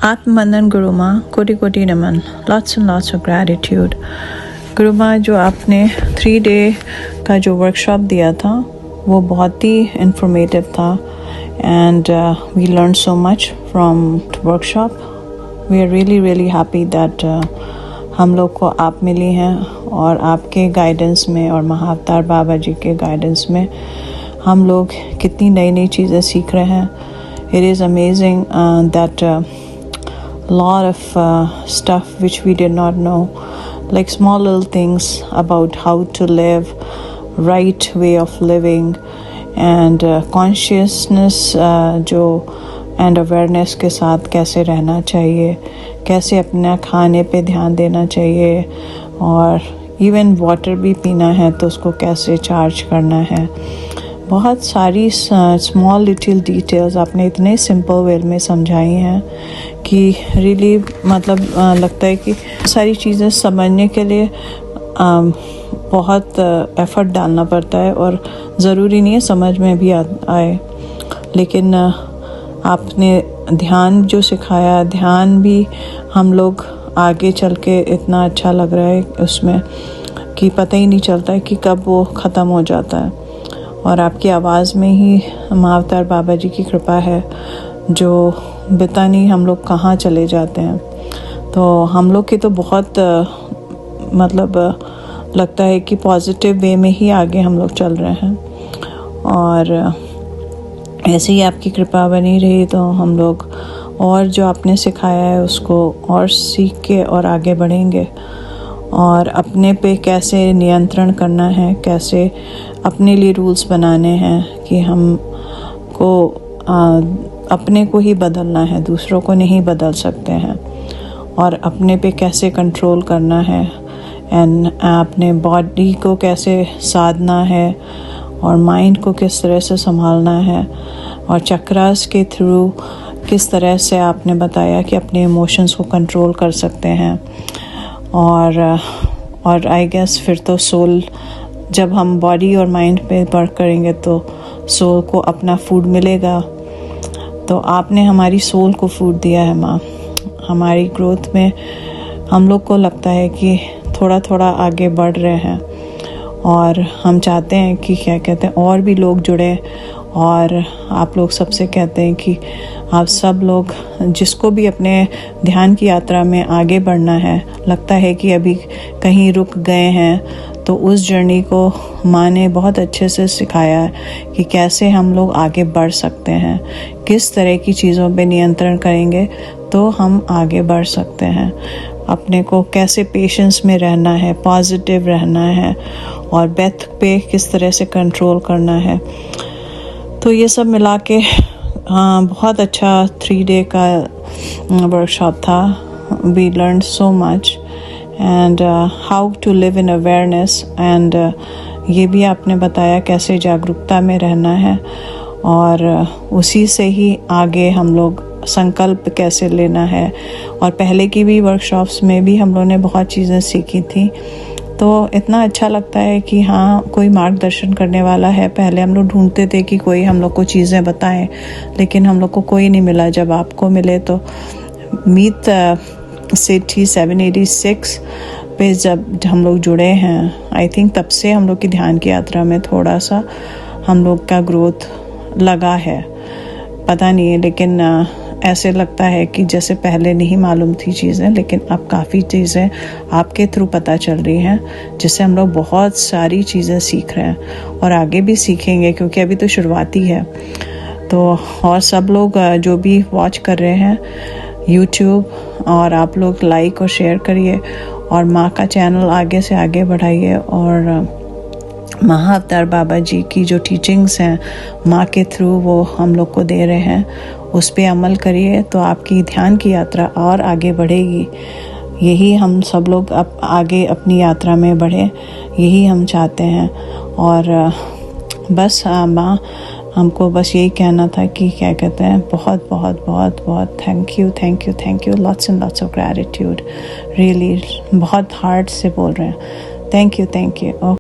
आत्मवंदन गुरु माँ, कोटि कोटि नमन, lots and lots of gratitude. Guru Maa, जो आपने 3 डे का जो वर्कशॉप दिया था वो बहुत ही इंफॉर्मेटिव था and we learn so much from workshop. We are really happy that हम लोग को आप मिली हैं और आपके गाइडेंस में और महाअवतार बाबा जी के गाइडेंस में हम लोग कितनी नई नई चीज़ें सीख रहे हैं। It is amazing that lot of stuff which we did not know, like small little things about how to live, right way of living and consciousness जो and awareness के साथ कैसे रहना चाहिए, कैसे अपना खाने पे ध्यान देना चाहिए और इवन वाटर भी पीना है तो उसको कैसे चार्ज करना है। बहुत सारी स्मॉल लिटिल डिटेल्स आपने इतने सिंपल वे में समझाई हैं कि रियली मतलब लगता है कि सारी चीज़ें समझने के लिए बहुत एफर्ट डालना पड़ता है और ज़रूरी नहीं है समझ में भी आए, लेकिन आपने ध्यान जो सिखाया, ध्यान भी हम लोग आगे चल के इतना अच्छा लग रहा है उसमें कि पता ही नहीं चलता है कि कब वो ख़त्म हो जाता है। और आपकी आवाज़ में ही महाअवतार बाबा जी की कृपा है जो पता नहीं हम लोग कहाँ चले जाते हैं। तो हम लोग की तो बहुत मतलब लगता है कि पॉजिटिव वे में ही आगे हम लोग चल रहे हैं और ऐसे ही आपकी कृपा बनी रही तो हम लोग और जो आपने सिखाया है उसको और सीख के और आगे बढ़ेंगे और अपने पे कैसे नियंत्रण करना है, कैसे अपने लिए रूल्स बनाने हैं कि हम को अपने को ही बदलना है, दूसरों को नहीं बदल सकते हैं और अपने पे कैसे कंट्रोल करना है एंड अपने बॉडी को कैसे साधना है और माइंड को किस तरह से संभालना है और चक्रास के थ्रू किस तरह से आपने बताया कि अपने इमोशंस को कंट्रोल कर सकते हैं। और आई गेस फिर तो सोल, जब हम बॉडी और माइंड पे वर्क करेंगे तो सोल को अपना फूड मिलेगा। तो आपने हमारी सोल को फूड दिया है माँ। हमारी ग्रोथ में हम लोग को लगता है कि थोड़ा थोड़ा आगे बढ़ रहे हैं और हम चाहते हैं कि क्या कहते हैं और भी लोग जुड़े और आप लोग सबसे कहते हैं कि आप सब लोग जिसको भी अपने ध्यान की यात्रा में आगे बढ़ना है, लगता है कि अभी कहीं रुक गए हैं, तो उस जर्नी को माँ ने बहुत अच्छे से सिखाया है कि कैसे हम लोग आगे बढ़ सकते हैं, किस तरह की चीज़ों पे नियंत्रण करेंगे तो हम आगे बढ़ सकते हैं, अपने को कैसे पेशेंस में रहना है, पॉजिटिव रहना है और ब्रेथ पे किस तरह से कंट्रोल करना है। तो ये सब मिला के बहुत अच्छा 3 डे का वर्कशॉप था। We learn so much and how to live in awareness and ये भी आपने बताया कैसे जागरूकता में रहना है और उसी से ही आगे हम लोग संकल्प कैसे लेना है। और पहले की भी वर्कशॉप्स में भी हम लोगों ने बहुत चीज़ें सीखी थी, तो इतना अच्छा लगता है कि हाँ कोई मार्गदर्शन करने वाला है। पहले हम लोग ढूंढते थे कि कोई हम लोग को चीज़ें बताएं, लेकिन हम लोग को कोई नहीं मिला। जब आपको मिले तो मीत सिटी 786 पे जब हम लोग जुड़े हैं, आई थिंक तब से हम लोग की ध्यान की यात्रा में थोड़ा सा हम लोग का ग्रोथ लगा है, पता नहीं है, लेकिन ऐसे लगता है कि जैसे पहले नहीं मालूम थी चीज़ें, लेकिन अब काफ़ी चीज़ें आपके थ्रू पता चल रही हैं जिससे हम लोग बहुत सारी चीज़ें सीख रहे हैं और आगे भी सीखेंगे क्योंकि अभी तो शुरुआती है। तो और सब लोग जो भी वॉच कर रहे हैं यूट्यूब, और आप लोग लाइक और शेयर करिए और माँ का चैनल आगे से आगे बढ़ाइए और महाअवतार बाबा जी की जो टीचिंग्स हैं माँ के थ्रू वो हम लोग को दे रहे हैं, उस पे अमल करिए तो आपकी ध्यान की यात्रा और आगे बढ़ेगी। यही हम सब लोग अब आगे अपनी यात्रा में बढ़े, यही हम चाहते हैं। और बस माँ, हमको बस यही कहना था कि क्या कहते हैं, बहुत बहुत बहुत बहुत thank you, lots and lots of gratitude, really बहुत हार्ट से बोल रहे हैं। Thank you.